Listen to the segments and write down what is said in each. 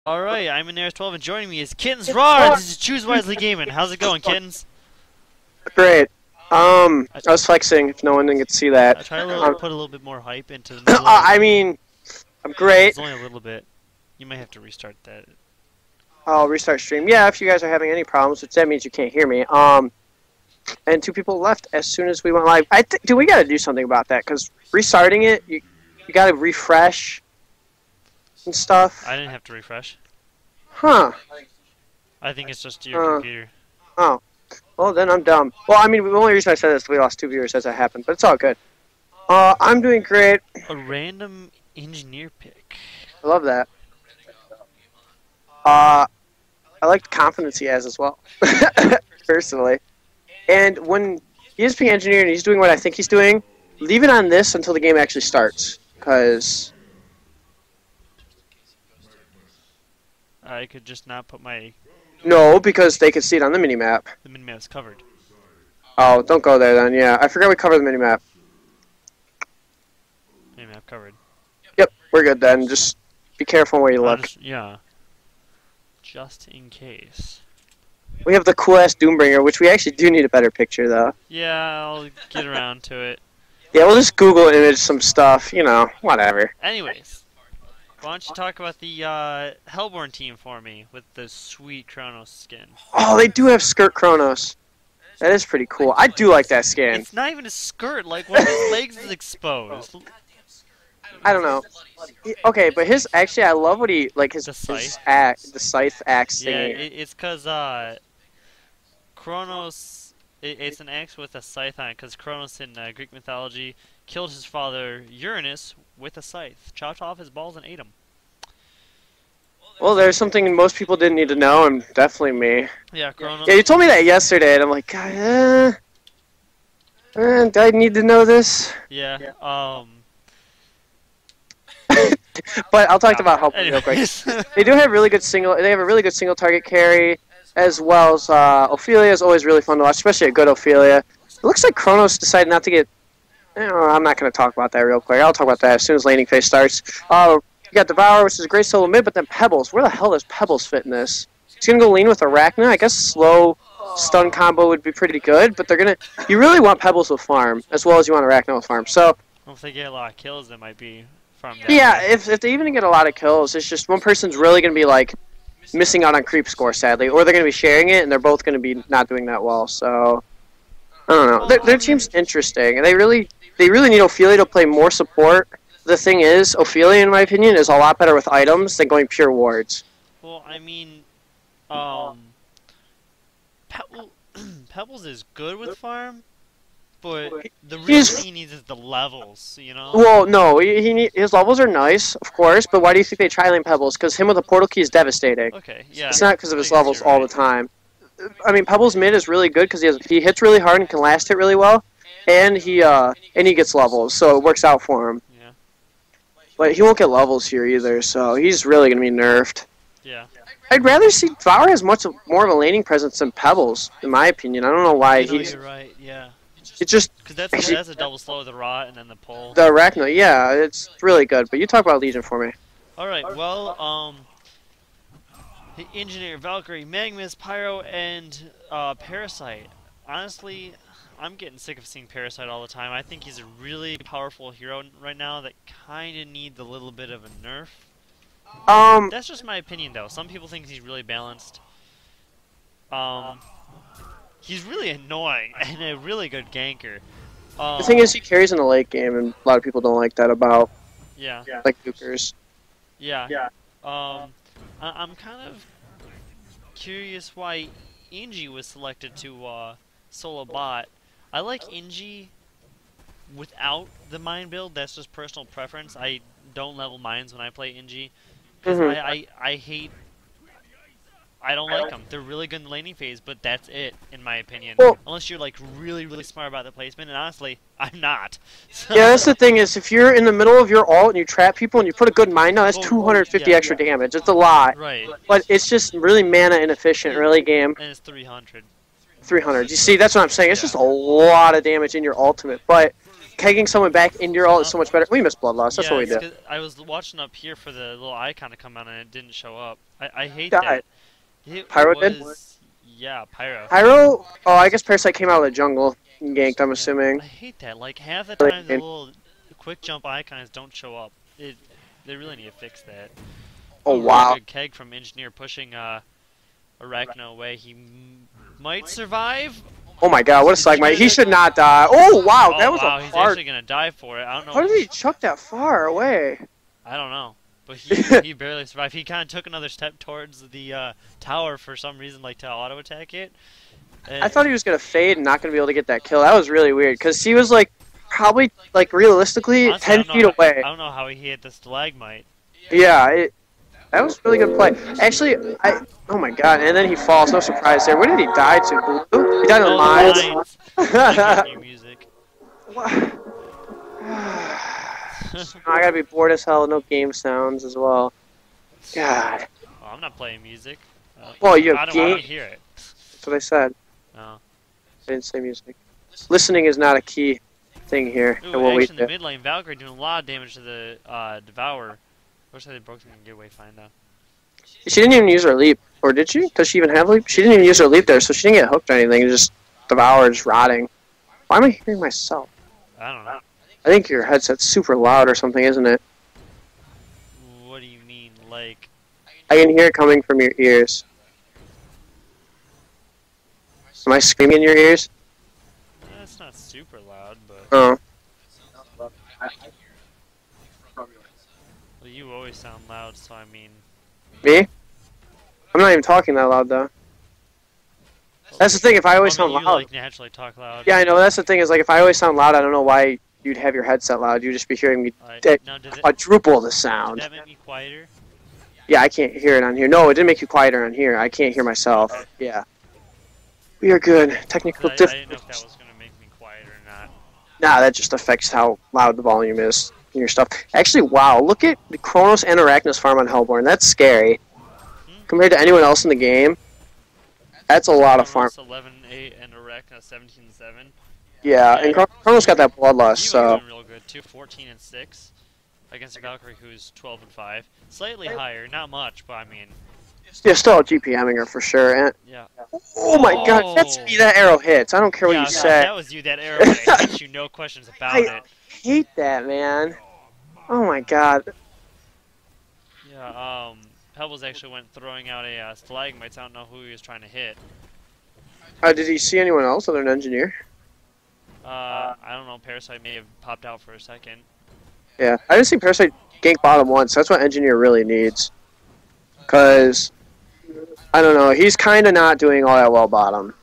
Alright, I'm in 12 and joining me is Kittens Rar! This is Choose Wisely Gaming. How's it going, Kittens? Great. I was flexing if no one didn't get to see that. I try to put a little bit more hype into the middle I mean, I'm great. It's only a little bit. You might have to restart that. I'll restart stream. Yeah, if you guys are having any problems, which that means you can't hear me. And 2 people left as soon as we went live. Dude, we gotta do something about that, because restarting it, you gotta refresh and stuff. I didn't have to refresh. Huh. I think it's just your computer. Oh. Well, then I'm dumb. Well, I mean, the only reason I said this is we lost 2 viewers as that happened, but it's all good. I'm doing great. A random engineer pick. I love that. I like the confidence he has as well, personally. And when he is being engineer and he's doing what I think he's doing, leave it on this until the game actually starts, because I could just not put my... No, because they could see it on the minimap. The minimap's covered. Oh, don't go there then, yeah. I forgot we covered the minimap. Minimap covered. Yep, we're good then. Just be careful where you look. Yeah. Just in case. We have the cool-ass Doombringer, which we actually do need a better picture, though. Yeah, I'll get around to it. Yeah, we'll just Google image some stuff, you know, whatever. Anyways, why don't you talk about the Hellborn team for me with the sweet Kronos skin? Oh, they do have skirt Kronos. That is pretty cool. I do like that skin. It's not even a skirt, like one of his legs is exposed. I don't know. Okay, but actually, I love what he, like, the scythe axe Yeah, thing. it's because, Kronos, it's an axe with a scythe on it, because Kronos in Greek mythology killed his father Uranus with a scythe, chopped off his balls and ate them. Well, there's something most people didn't need to know, and definitely me. Yeah, Kronos. Yeah, you told me that yesterday, and I'm like, do I need to know this? Yeah, But I'll talk about Hellborn real quick. They do have really good They have a really good single target carry, as well as Ophelia is always really fun to watch, especially a good Ophelia. It looks like Kronos decided not to get. I'm not going to talk about that real quick. I'll talk about that as soon as laning phase starts. You got Devour, which is a great solo mid, but then Pebbles. Where the hell does Pebbles fit in this? He's going to go lean with Arachna. I guess slow stun combo would be pretty good, but they're going to. You really want Pebbles with farm, as well as you want Arachna with farm. So. Well, if they get a lot of kills, that might be. Yeah, if they even get a lot of kills, it's just one person's really going to be, like, missing out on creep score, sadly. Or they're going to be sharing it, and they're both going to be not doing that well. So, I don't know. Their team's interesting. And they really need Ophelia to play more support. The thing is, Ophelia, in my opinion, is a lot better with items than going pure wards. Well, I mean, Pebbles is good with farm. But the real thing he needs is the levels, you know? Well, no, his levels are nice, of course, but why do you think they try lane Pebbles? Because him with a portal key is devastating. Okay, yeah. It's not because of his levels all the time. I mean, Pebbles mid is really good because he hits really hard and can last hit really well, and he gets levels, so it works out for him. Yeah. But he won't get levels here either, so he's really going to be nerfed. Yeah. I'd rather see Devour has much more of a laning presence than Pebbles, in my opinion. I don't know why he's... You're right, yeah. It's just because that's a double slow with the rot and then the pull. The Arachna, yeah, it's really good. But you talk about Legion for me. All right, well, the Engineer, Valkyrie, Magnus, Pyro, and Parasite. Honestly, I'm getting sick of seeing Parasite all the time. I think he's a really powerful hero right now that kind of needs a little bit of a nerf. That's just my opinion, though. Some people think he's really balanced. He's really annoying and a really good ganker. The thing is, he carries in the late game, and a lot of people don't like that about. Yeah. Like Dukers. Yeah. I'm kind of curious why Inji was selected to solo bot. I like Inji without the mine build. That's just personal preference. I don't level mines when I play Inji because I hate. I don't like them. They're really good in the laning phase, but that's it, in my opinion. Well, unless you're like really smart about the placement, and honestly, I'm not. So. Yeah, that's the thing is, if you're in the middle of your ult and you trap people and you put a good mine down, that's 250 extra damage. It's a lot. Right. But it's just really mana inefficient early game. And it's 300. 300. You see, that's what I'm saying. It's just a lot of damage in your ultimate. But kegging someone back into your ult is so much better. We missed Bloodlust. That's what we did. I was watching up here for the little icon to come out and it didn't show up. I hate Died. that. Pyro did? Yeah, Pyro. Pyro? Oh, I guess Parasite came out of the jungle and ganked, I'm assuming. I hate that. Like, half the time the little quick jump icons don't show up. They really need to fix that. Oh, wow. Good keg from Engineer pushing Arachno away. He might survive. Oh my god, what a Slagmite. He should not die. Oh, wow, that was a he's far... actually going to die for it. I don't know. How did he chuck that far away? I don't know. But he barely survived. He kind of took another step towards the tower for some reason, like to auto-attack it. I thought he was going to fade and not going to be able to get that kill. That was really weird, because he was, like, probably, like, realistically, honestly, 10 feet away. I don't know how he hit the Stalagmite. Yeah, that was a really good play. Actually, oh my god, and then he falls, no surprise there. Where did he die to? Blue? He died in the mines. New music. I gotta be bored as hell, no game sounds as well. God. Oh, I'm not playing music. Well, you have I don't want game. to hear it. That's what I said. No. I didn't say music. Listening is not a key thing here. Ooh, actually, in the mid lane, Valkyrie doing a lot of damage to the Devourer. Wish I had broke something get away fine though. She didn't even use her leap, or did she? Does she even have leap? She didn't even use her leap there, so she didn't get hooked or anything. It just Devourer just rotting. Why am I hearing myself? I don't know. I think your headset's super loud or something, isn't it? What do you mean, like? I can hear it coming from your ears. Am I screaming in your ears? It's not super loud, but. Oh. Well, you always sound loud, so I mean. Me? I'm not even talking that loud though. That's the thing. If I always sound you loud. like naturally talk loud. Yeah, I know. That's the thing. Is like if I always sound loud, I don't know why you'd have your headset loud. You'd just be hearing me quadruple the sound. Did that make me quieter? Yeah, I can't hear it on here. No, it didn't make you quieter on here. I can't hear myself. Yeah. We are good. Technical I didn't know if that difficulties. was gonna make me quiet or not. Nah, that just affects how loud the volume is in your stuff. Actually, wow, look at the Kronos and Arachnos farm on Hellborn. That's scary. Compared to anyone else in the game, that's a lot of farm. 11-8 and Arachno 17-7. Yeah, and Kronos got that bloodlust, so. Doing real good too, 14-6 against a Valkyrie who's 12-5. Slightly higher, not much, but I mean. Yeah, still GPMing her for sure. And, yeah. Oh my god, that's me. That arrow hits. I don't care what you say. That was you. That arrow hit you. No questions about it. I hate that, man. Oh my god. Yeah. Pebbles actually went throwing out a stalagmites. I don't know who he was trying to hit. Did he see anyone else other than Engineer? I don't know. Parasite may have popped out for a second. Yeah, I didn't see Parasite gank bottom once. That's what Engineer really needs. Because, I don't know, he's kind of not doing all that well bottom.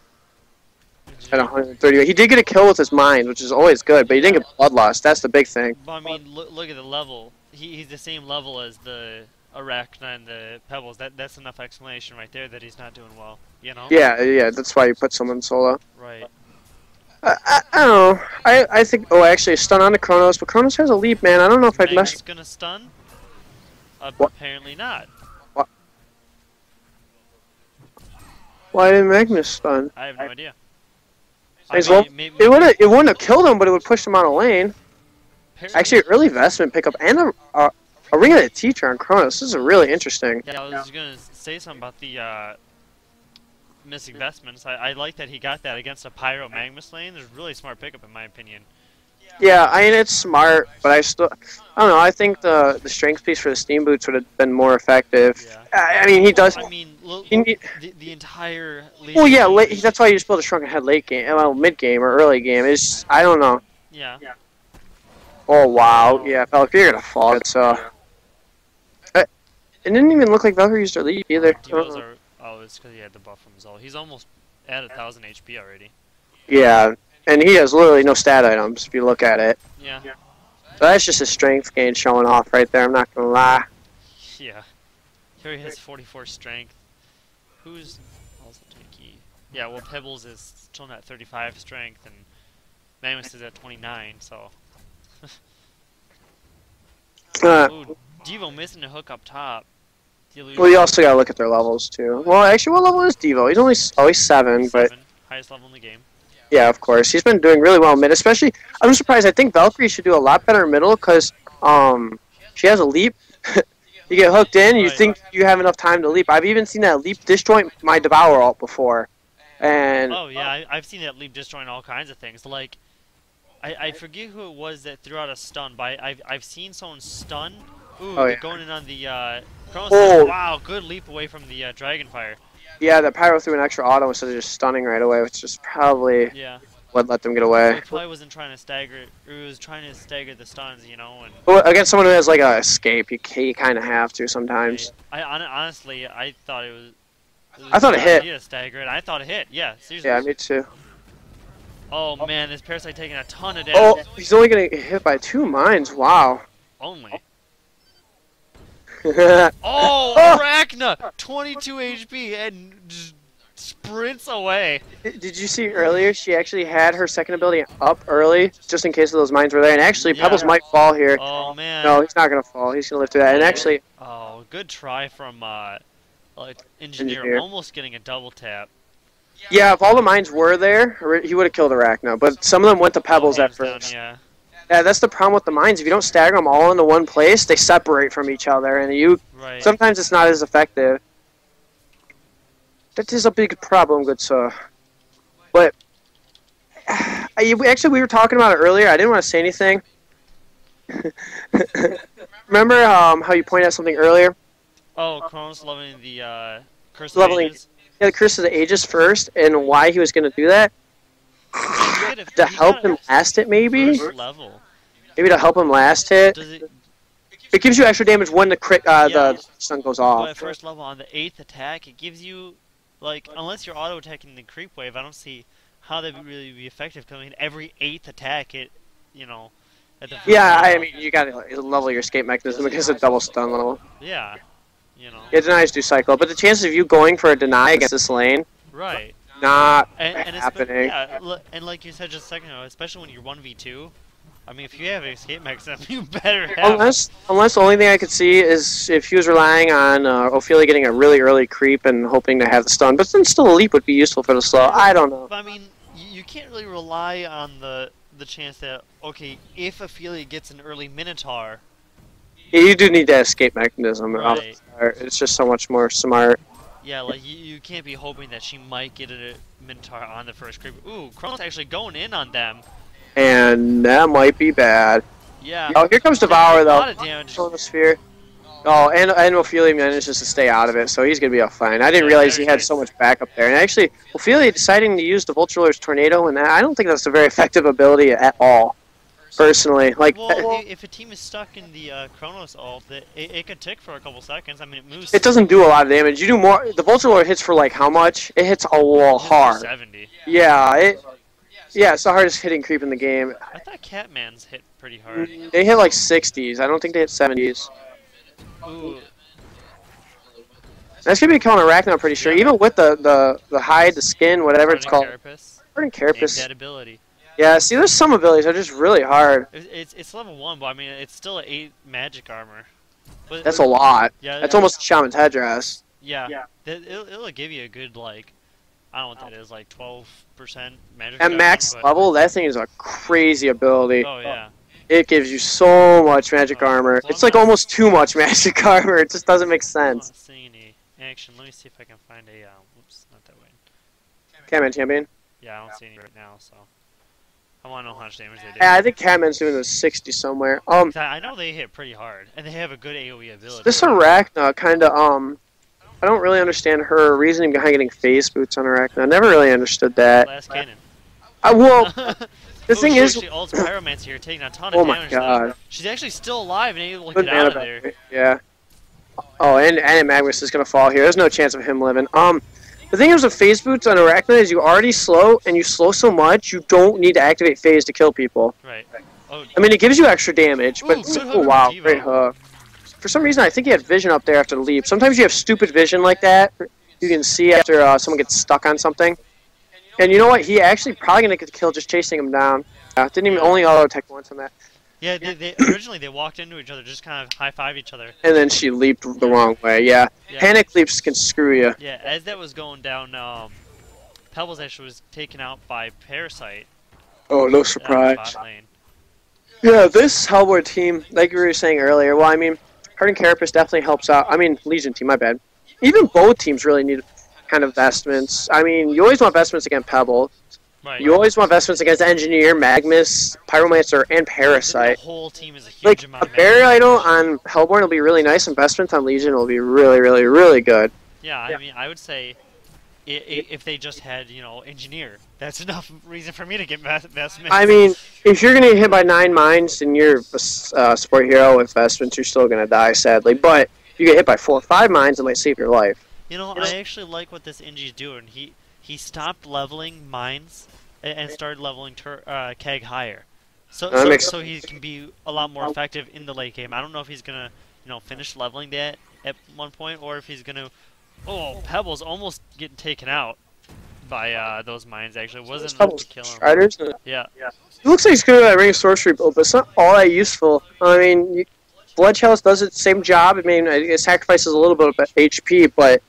At 130. He did get a kill with his mind, which is always good, but he didn't get bloodlust. That's the big thing. But I mean, look at the level. He's the same level as the Arachna and the Pebbles. That's enough explanation right there that he's not doing well. You know? Yeah, that's why you put someone solo. Right. I don't know. I think. Oh, actually, stun on the Kronos, but Kronos has a leap, man. I don't know if I'd mess. Magnus gonna stun? Apparently not. What? Why didn't Magnus stun? I have no idea. It wouldn't have killed him, but it would push him out of lane. Actually, early investment pickup and a Ring of the Teacher on Kronos. This is really interesting. Yeah, I was gonna say something about the missing investments. I like that he got that against a Pyro Magnus lane. There's really smart pickup in my opinion. Yeah, I mean it's smart, but I don't know. I think the strength piece for the Steam Boots would have been more effective. Yeah. I mean he does. I mean, look, the entire. Well, yeah, that's why you just build a Shrunken Head late game, well, mid game or early game. It's I don't know. Yeah. Oh wow, yeah, Valkyrie, you're gonna fall. So. It didn't even look like Valkyrie used her leap either. Oh, it's because he had the buff from Zol. He's almost at 1,000 HP already. Yeah, and he has literally no stat items if you look at it. Yeah. So that's just his strength gain showing off right there. I'm not gonna lie. Yeah. Here he has 44 strength. Who's also tanky? Yeah, well Pebbles is still at 35 strength and Magnus is at 29. So. Ooh, Devo missing a hook up top. Well, you also gotta look at their levels too. Well, actually, what level is Devo? He's only he's 7, but highest level in the game. Yeah, of course. He's been doing really well mid, especially. I'm surprised. I think Valkyrie should do a lot better middle because she has a leap. You get hooked in, you think you have enough time to leap. I've even seen that leap disjoint my Devour ult before. And oh yeah, I've seen that leap disjoint all kinds of things. Like I forget who it was that threw out a stun, but I've seen someone stun. Ooh, oh, yeah. going in on the Chronos says, wow, good leap away from the Dragonfire. Yeah, the Pyro threw an extra auto instead of just stunning right away, which is probably what let them get away. So he probably wasn't trying to stagger, or he was trying to stagger the stuns, you know. And well, against someone who has like a escape, you kind of have to sometimes. Honestly, I thought it was I thought it hit. Yeah, stagger it. I thought it hit. Yeah, seriously. Yeah, me too. Oh man, this Parasite taking a ton of damage. Oh, he's only gonna get hit by 2 mines. Wow. Only. Oh, Arachna! 22 HP and just sprints away. Did you see earlier? She actually had her second ability up early, just in case of those mines were there. And actually, Pebbles might fall here. Oh man. No, he's not gonna fall. He's gonna live through that. And actually. Oh, good try from like Engineer. Almost getting a double tap. Yeah, if all the mines were there, he would have killed Arachna. But some of them went to Pebbles at first. Down, yeah, that's the problem with the mines. If you don't stagger them all into one place, they separate from each other, and sometimes it's not as effective. That is a big problem, good sir. But actually, we were talking about it earlier. I didn't want to say anything. Remember how you pointed out something earlier? Oh, Chronos leveling the Curse of Ages. Yeah, the Curse of the Ages first, and why he was going to do that. To help him last it, maybe? Level. Maybe to help him last it. It gives you extra damage when the stun goes off. At first level, on the 8th attack, it gives you, like, unless you're auto-attacking the creep wave, I don't see how that would really be effective. Because, I mean, every 8th attack, at the I mean, you gotta level your escape mechanism because it's a double stun level. Yeah, you know. Yeah, denies do cycle, but the chances of you going for a deny against this lane... Right. Not and happening. Yeah, and like you said just a second ago, especially when you're 1v2, I mean, if you have an escape mechanism, you better have. Unless the only thing I could see is if he was relying on Ophelia getting a really early creep and hoping to have the stun, but then still a leap would be useful for the slow. I don't know. But I mean, you can't really rely on the chance that, okay, if Ophelia gets an early Minotaur. Yeah, you do need that escape mechanism. Right. It's just so much more smart. Yeah, like, you can't be hoping that she might get a Minotaur on the first creep. Ooh, Chronos actually going in on them. And that might be bad. Yeah. Oh, here comes Devour, though. A lot of damage. Chronosphere. Oh, and Ophelia manages to stay out of it, so he's going to be fine. I didn't realize he had so much backup there. And actually, Ophelia deciding to use the Vulture Lord's Tornado, and I don't think that's a very effective ability at all. Personally, like, well, if a team is stuck in the Chronos ult, it could tick for a couple seconds. I mean, it moves. It doesn't do a lot of damage. You do more. The Vulture Lord hits for like how much? It hits a wall hard. 70. Yeah, it's the hardest hitting creep in the game. I thought Catman's hit pretty hard. They hit like 60s. I don't think they hit 70s. Ooh. That's gonna be killing Arachna, I'm pretty sure. Yeah. Even with the hide, the skin, whatever it's called. Burning Carapace. That ability. Yeah, see, there's some abilities that are just really hard. It's level 1, but I mean, it's still an 8 magic armor. But that's a lot. Yeah, that's almost Shaman's headdress. Yeah. It'll give you a good, like, I don't know what that is, like 12% magic. At max level, that thing is a crazy ability. Oh, yeah. It gives you so much magic armor. It's like almost too much magic armor. It just doesn't make sense. I'm not seeing any action. Let me see if I can find a, whoops, not that way. Catman champion? Yeah, I don't see any right now, so. I want to know how much damage they do. Yeah, I think Catman's doing the 60 somewhere. I know they hit pretty hard, and they have a good AoE ability. This Arachna kind of, I don't really understand her reasoning behind getting phase boots on Arachna. I never really understood that. Last cannon. Well, the thing is... She ults Pyromancer here, taking a ton of damage. Oh my god. She's actually still alive and able to get out of there. Yeah. Oh, and Magnus is going to fall here. There's no chance of him living. The thing is with phase boots on Arachna is you already slow, and you slow so much, you don't need to activate phase to kill people. Right. Oh, I mean, it gives you extra damage, but... Oh, wow, great hook. For some reason, I think he had vision up there after the leap. Sometimes you have stupid vision like that. You can see after someone gets stuck on something. And you know what? He actually probably going to get the kill just chasing him down. Didn't even only auto-attack once on that. Yeah, originally they walked into each other, just kind of high-five each other. And then she leaped the wrong way, yeah. Panic leaps can screw you. Yeah, as that was going down, Pebbles actually was taken out by Parasite. Oh, no surprise. Yeah, this Hellboy team, like we were saying earlier, well, I mean, Harden Carapace definitely helps out. I mean, Legion team, my bad. Even both teams really need kind of vestments. I mean, you always want vestments against Pebble. Right. You always want vestments against Engineer, Magnus, Pyromancer, and Parasite. The whole team is a huge amount a barrier idol on Hellborn will be really nice. Investment on Legion will be really, really, really good. Yeah, I mean, I would say if they just had, you know, Engineer, that's enough reason for me to get vestments. I mean, if you're going to get hit by 9 mines and you're a support hero with vestments, you're still going to die, sadly. But if you get hit by 4 or 5 mines, it might save your life. You know, I actually like what this Engi's doing. He stopped leveling mines and started leveling Keg higher. So he can be a lot more effective in the late game. I don't know if he's going to, you know, finish leveling that at one point, or if he's going to... Oh, Pebbles almost getting taken out by those mines, actually. It wasn't enough to kill him. Striders? Yeah. It looks like he's good at that Ring of Sorcery build, but it's not all that useful. I mean, Blood Chalice does the same job. I mean, it sacrifices a little bit of HP, but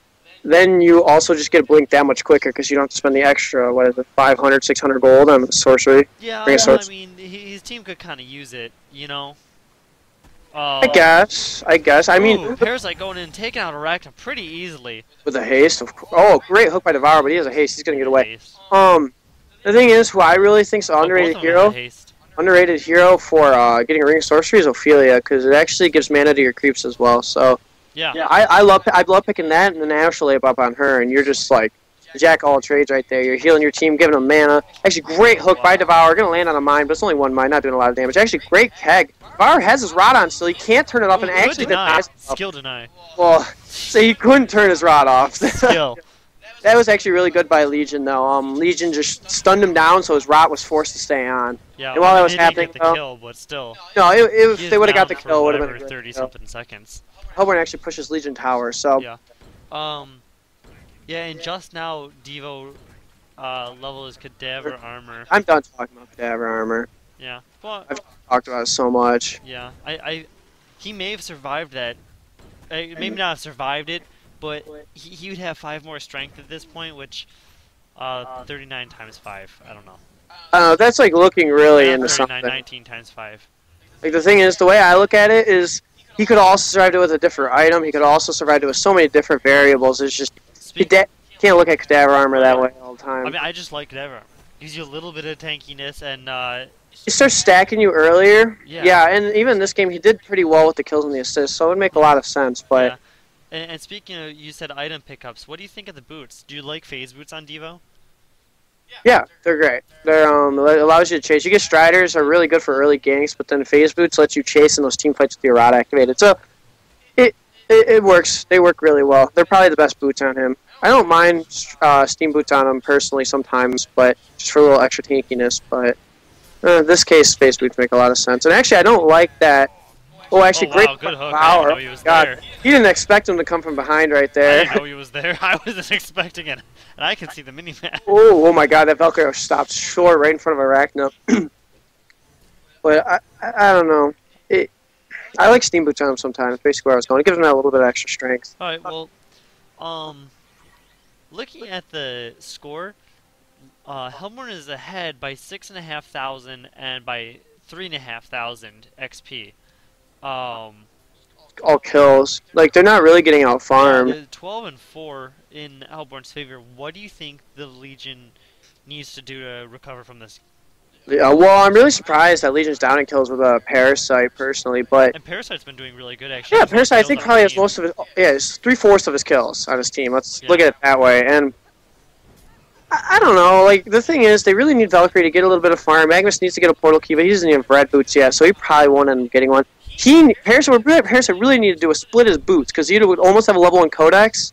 then you also just get a blink that much quicker because you don't have to spend the extra, what is it, 500, 600 gold on the sorcery. Yeah, well, I mean, his team could kind of use it, you know? I guess. I mean, Parasite going in and taking out Arachna pretty easily. With a haste, of course. Oh, great hook by Devour, but he has a haste. He's going to get away. The thing is, who I really think is an underrated hero for getting a Ring of Sorcery is Ophelia, because it actually gives mana to your creeps as well, so... Yeah, I love picking that, and then actually up on her, and you're just like jack all trades right there. You're healing your team, giving them mana. Actually, great hook by Devour. Gonna land on a mine, but it's only 1 mine, not doing a lot of damage. Actually, great Keg. Devour has his rod on, so he can't turn it off, and actually denies. Skill deny. Well, so he couldn't turn his rod off. Skill. That was actually really good by Legion, though. Legion just stunned him down, so his rod was forced to stay on. Yeah, and while that was happening, get the kill, but still. No, if they would have got the kill, it would have been 30-something seconds. Hellborn actually pushes Legion Tower, so... Yeah. Yeah, and just now, Devo level is Cadaver Armor. I'm done talking about Cadaver Armor. Yeah. Well, I've talked about it so much. Yeah. He may have survived that. Maybe not have survived it, but he would have 5 more strength at this point, which... 39 times 5. I don't know. That's like looking really into something. 19 times 5. Like, the thing is, the way I look at it is... He could also survive it with a different item. He could also survive it with so many different variables. It's just you can't look at Cadaver Armor that way all the time. I mean, I just like Cadaver Armor. Gives you a little bit of tankiness, and he starts stacking you earlier. Yeah, and even in this game, he did pretty well with the kills and the assists, so it would make a lot of sense. But yeah. And speaking of, you said item pickups. What do you think of the boots? Do you like phase boots on Devo? Yeah, they're great. They're it allows you to chase. You get Striders are really good for early ganks, but then Phase Boots lets you chase in those team fights with your rod activated. So it works. They work really well. They're probably the best boots on him. I don't mind Steam Boots on him personally sometimes, but just for a little extra tankiness. But in this case, Phase Boots make a lot of sense. And actually, I don't like that. Oh, actually, great good hook. Power. I didn't know he was there. He didn't expect him to come from behind right there. I didn't know he was there. I wasn't expecting it. And I can see the mini-map. Oh my god, that Valkyrie stopped short right in front of Arachna. But I don't know. I like Steam Boots on him sometimes. Basically where I was going. It gives him that little bit of extra strength. Alright, well, looking at the score, Hellborn is ahead by 6,500 and by 3,500 XP. All kills. Like, they're not really getting out farmed. 12 and 4 in Hellborn's favor. What do you think the Legion needs to do to recover from this? Well, I'm really surprised that Legion's down in kills with a Parasite, personally, but... And Parasite's been doing really good, actually. Yeah, Parasite, I think, probably has most of his... Yeah, it's 3/4 of his kills on his team. Let's look at it that way, and... I don't know, like, the thing is, they really need Valkyrie to get a little bit of farm. Magnus needs to get a portal key, but he doesn't even have red boots yet, so he probably won't end up getting one. Parasite really needed to do is split his boots, because he would almost have a level 1 Codex,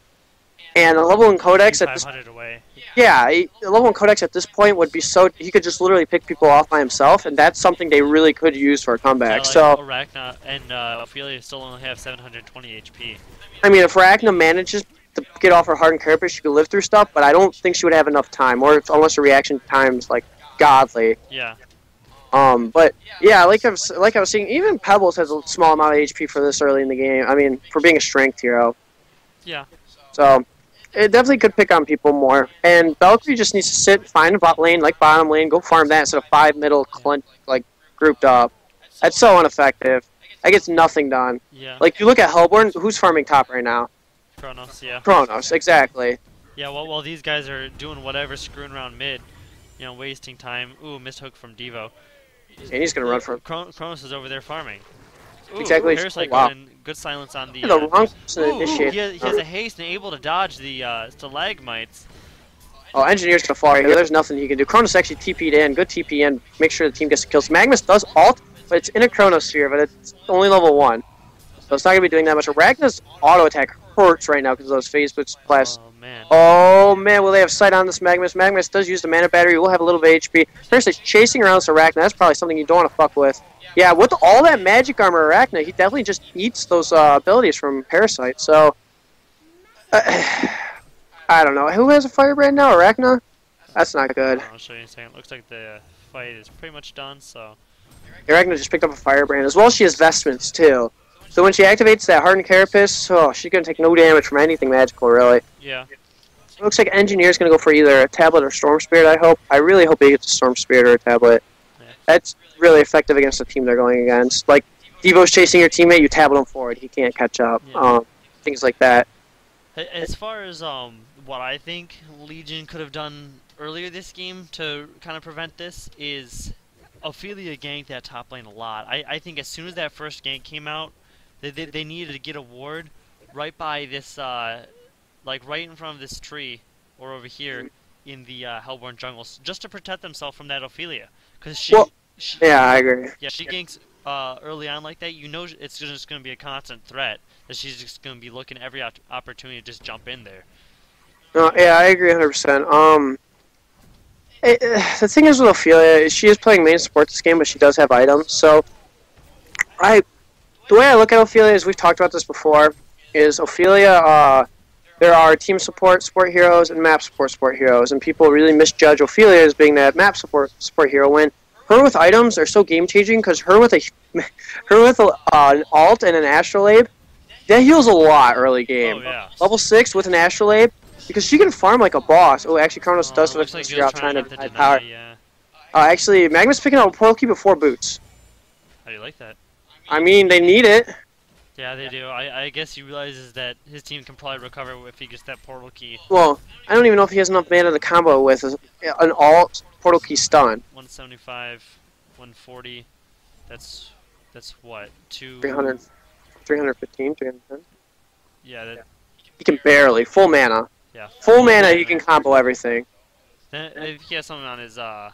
and a level 1 Codex at this... away. Yeah, a level 1 Codex at this point would be so... He could just literally pick people off by himself, and that's something they really could use for a comeback, so... Arachna and Ophelia still only have 720 HP. I mean, if Arachna manages to get off her Hardened Carapace, she could live through stuff, but I don't think she would have enough time, or unless her reaction time's, like, godly. Yeah. But yeah, like I was saying, even Pebbles has a small amount of HP for this early in the game. I mean, for being a strength hero. Yeah. So, it definitely could pick on people more. And Valkyrie just needs to sit, find a bot lane, like bottom lane, go farm that instead of 5 middle like grouped up. That's so ineffective. That gets nothing done. Yeah. Like, you look at Hellborn, who's farming top right now? Kronos, yeah. Kronos, exactly. Yeah, well, while these guys are doing whatever, screwing around mid, you know, wasting time. Ooh, missed hook from Devo. And he's going to run for Kronos is over there farming. Ooh, exactly. Parasite Wow. Good silence on the... The wrong person to ooh, initiate. he has a haste and able to dodge the stalagmites. Oh, Engineer's going to fall right here. There's nothing he can do. Kronos actually TP'd in. Good TP in. Make sure the team gets the kills. Magnus does ult, but it's in a Chronosphere, but it's only level 1. So it's not going to be doing that much. Ragna's auto attack hurts right now because of those phase boots plus. Oh, man. Oh, man. Will they have sight on this Magnus? Magnus does use the mana battery. Will have a little bit of HP. Parasite's chasing around this Arachna. That's probably something you don't want to fuck with. Yeah, with all that magic armor Arachna, he definitely just eats those abilities from Parasite. So, I don't know. Who has a Firebrand now? Arachna? That's not good. I'll show you in a second. Looks like the fight is pretty much done, so... Arachna just picked up a Firebrand. As well, she has Vestments, too. So when she activates that Hardened Carapace, oh, she's going to take no damage from anything magical, really. Yeah. It looks like Engineer's going to go for either a Tablet or Storm Spirit, I hope. I really hope he gets a Storm Spirit or a Tablet. Yeah. That's really effective against the team they're going against. Like, Devo's chasing your teammate, you tablet him forward. He can't catch up. Yeah. Things like that. As far as what I think Legion could have done earlier this game to kind of prevent this is Ophelia ganked that top lane a lot. I think as soon as that first gank came out, they needed to get a ward right by this, like right in front of this tree, or over here in the Hellborn jungles, just to protect themselves from that Ophelia. Because she, yeah, I agree. Yeah, she ganks early on like that. You know it's just going to be a constant threat. That she's just going to be looking at every opportunity to just jump in there. Yeah, I agree 100%. The thing is with Ophelia, she is playing main support this game, but she does have items. So, the way I look at Ophelia is, we've talked about this before, is Ophelia, there are team support heroes and map support heroes, and people really misjudge Ophelia as being that map support hero, when her with items are so game-changing, because her with an alt and an Astrolabe, that heals a lot early game. Oh, yeah. Level 6 with an Astrolabe, because she can farm like a boss. Oh, actually, Kronos does looks like figure out trying to deny power. Yeah. Actually, Magma's picking up a Portal Key before Boots. How do you like that? I mean, they need it. Yeah, they do. I guess he realizes that his team can probably recover if he gets that portal key. Well, I don't even know if he has enough mana to combo with an alt Portal Key stun. 175, 140. That's what? 300, 315, 310. Yeah, that. He can barely. Full mana. Yeah. Full mana, he can combo everything. Then if he has something on his power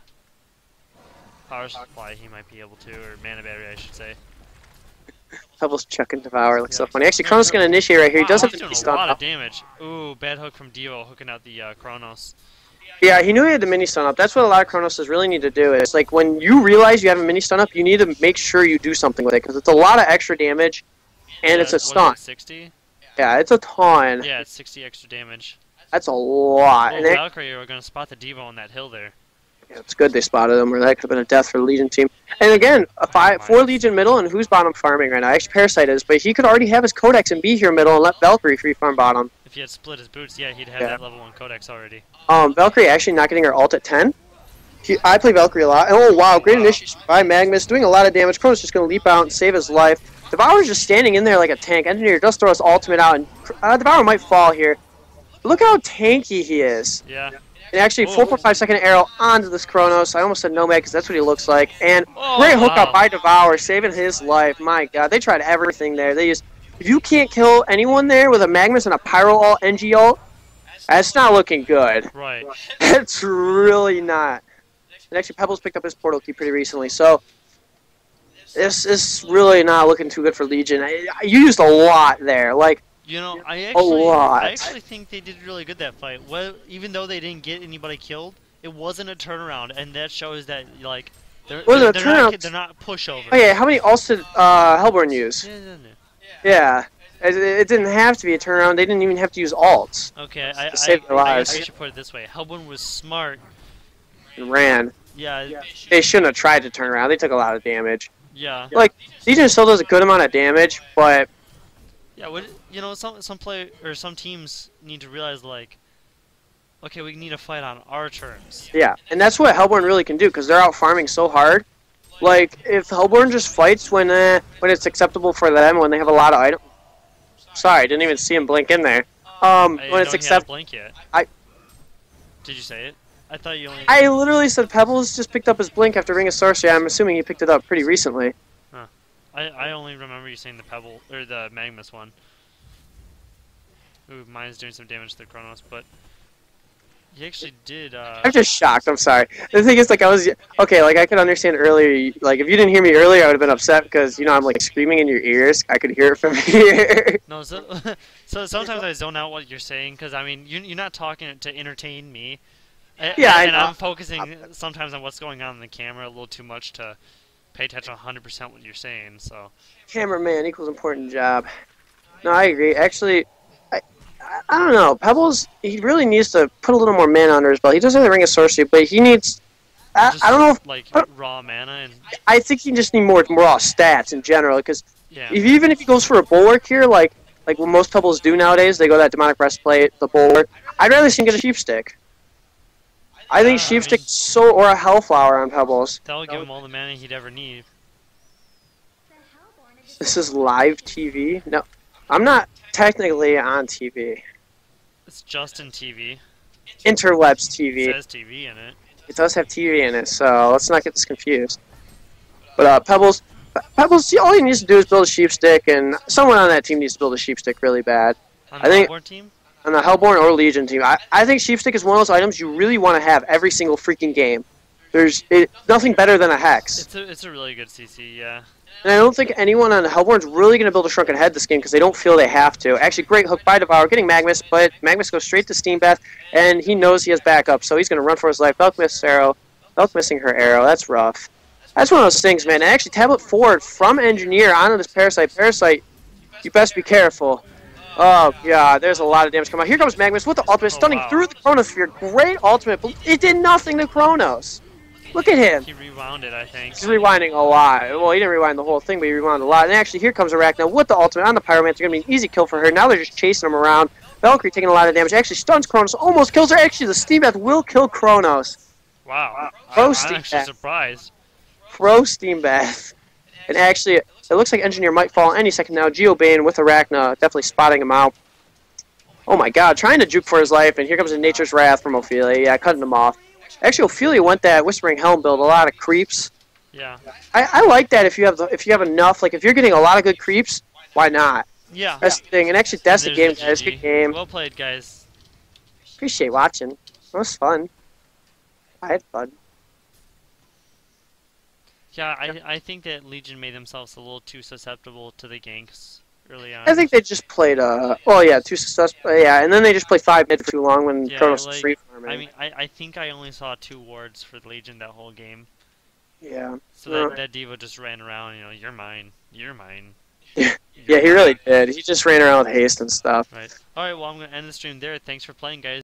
supply, he might be able to, or mana battery, I should say. Pebbles Chuck and Devour looks so funny. Actually, Kronos going to initiate right here. He does have to doing be a stunned. lot of damage. Ooh, bad hook from Dio hooking out the Kronos. Yeah, he knew he had the mini stun up. That's what a lot of Cronoses really need to do. It's like when you realize you have a mini stun up, you need to make sure you do something with it, because it's a lot of extra damage, and it's a stun. 60? Yeah, it's a ton. Yeah, it's 60 extra damage. That's a lot. Oh, And Valkyrie are going to spot the Devo on that hill there. yeah, it's good they spotted him, or that could have been a death for the Legion team. And again, four Legion middle, and who's bottom farming right now? Actually, Parasite is, but he could already have his Codex and be here middle and let Valkyrie free farm bottom. If he had split his boots, yeah, he'd have that level 1 Codex already. Valkyrie actually not getting her ult at 10. I play Valkyrie a lot. Oh, wow, great initiation by Magnus, doing a lot of damage. Kronos just going to leap out and save his life. Devour's just standing in there like a tank. Engineer does throw his ultimate out, and Devour might fall here. Look how tanky he is. Yeah. And actually, 4.5 second arrow onto this Kronos. I almost said Nomad because that's what he looks like. And great hook up by Devour, saving his life. My God, they tried everything there. They just, if you can't kill anyone there with a Magnus and a Pyro ult, NG ult, that's not looking good. Right. That's really not. And actually, Pebbles picked up his Portal Key pretty recently, so this is really not looking too good for Legion. You used a lot there, like. You know, I lot. actually think they did really good that fight. Well, even though they didn't get anybody killed, it wasn't a turnaround, and that shows that like they're not pushovers. Okay, how many ults did Hellborn use? Yeah, it didn't have to be a turnaround. They didn't even have to use ults. Okay, to save their lives. I guess I should put it this way: Hellborn was smart and ran. Yeah. They shouldn't have tried to turn around. They took a lot of damage. Yeah. Like Legion still does a good amount of damage, but Yeah, you know, some teams need to realize like, okay, we need to fight on our terms. Yeah, and that's what Hellborn really can do because they're out farming so hard. Like if Hellborn just fights when it's acceptable for them, when they have a lot of items. Sorry, I didn't even see him blink in there. When it's acceptable. Blink yet. Did you say it? I thought you only. I literally said Pebbles just picked up his blink after Ring of Sorcery. I'm assuming he picked it up pretty recently. Huh. I only remember you saying the Pebble or the Magmus one. Ooh, mine's doing some damage to the Chronos, but he actually did. I'm just shocked. I'm sorry. The thing is, like, okay. Like, I could understand earlier. Like, if you didn't hear me earlier, I would have been upset because I'm like screaming in your ears. I could hear it from here. No, so sometimes I zone out what you're saying because I mean you're not talking to entertain me. Yeah, and I'm focusing sometimes on what's going on in the camera a little too much to pay attention 100% what you're saying. So. Cameraman equals important job. No, I agree. Actually, I don't know. Pebbles, he really needs to put a little more mana under his belt. He doesn't have the Ring of Sorcery, but he needs. I don't know if like raw mana and. I think he just needs more raw stats in general because even if he goes for a bulwark here, like what most Pebbles do nowadays, they go that demonic breastplate, the bulwark. I'd rather see him get a sheepstick. I think sheepstick or a hellflower on Pebbles. That'll give him all the mana he'd ever need. This is live TV. No, I'm not technically on TV. It's just in TV. Interwebs TV. It says TV in it. It does have TV in it, so let's not get this confused. But Pebbles, all he needs to do is build a sheepstick, and someone on that team needs to build a sheepstick really bad. On the Hellborn team? On the Hellborn or Legion team. I think sheepstick is one of those items you really want to have every single freaking game. There's nothing better than a Hex. It's a really good CC, yeah. And I don't think anyone on Hellborn's really going to build a Shrunken Head this game because they don't feel they have to. Actually, great hook by Devour, getting Magmus, but Magmus goes straight to Steam Bath, and he knows he has backup, so he's going to run for his life. Belk missed arrow. Belk missing her arrow. That's rough. That's one of those things, man. And actually, tablet forward from Engineer onto this Parasite. Parasite, you best be careful. Oh, God, there's a lot of damage coming out. Here comes Magmus with the ultimate, stunning through the Chronosphere. Great ultimate, but it did nothing to Chronos. Look at him. He rewound it, I think. He's rewinding a lot. Well, he didn't rewind the whole thing, but he rewound a lot. And actually, here comes Arachna with the ultimate on the Pyromancer. Going to be an easy kill for her. Now they're just chasing him around. Valkyrie taking a lot of damage. Actually stuns Chronos. Almost kills her. Actually, the Steam Bath will kill Chronos. Wow. Pro I'm Steam actually Bath. surprised. Pro Steam Bath. And actually, it looks like Engineer might fall any second now. Geobane with Arachna definitely spotting him out. Oh my God, trying to juke for his life, and here comes a Nature's Wrath from Ophelia. Yeah, cutting him off. Actually, Ophelia went that Whispering Helm build, a lot of creeps. Yeah. I like that if you have enough. Like if you're getting a lot of good creeps, why not? Yeah. That's the thing. And actually, that's the game, guys. Good game. Well played, guys. Appreciate watching. It was fun. I had fun. Yeah, I think that Legion made themselves a little too susceptible to the ganks early on. I think they just played, too successful. Yeah, and then they just played 5 mid for too long when Chronos was free farming. I mean, I think I only saw 2 wards for the Legion that whole game. Yeah. So that Diva just ran around, you're mine, you're mine. Yeah, he really did. He just ran around with haste and stuff. Right. Alright, well, I'm going to end the stream there. Thanks for playing, guys.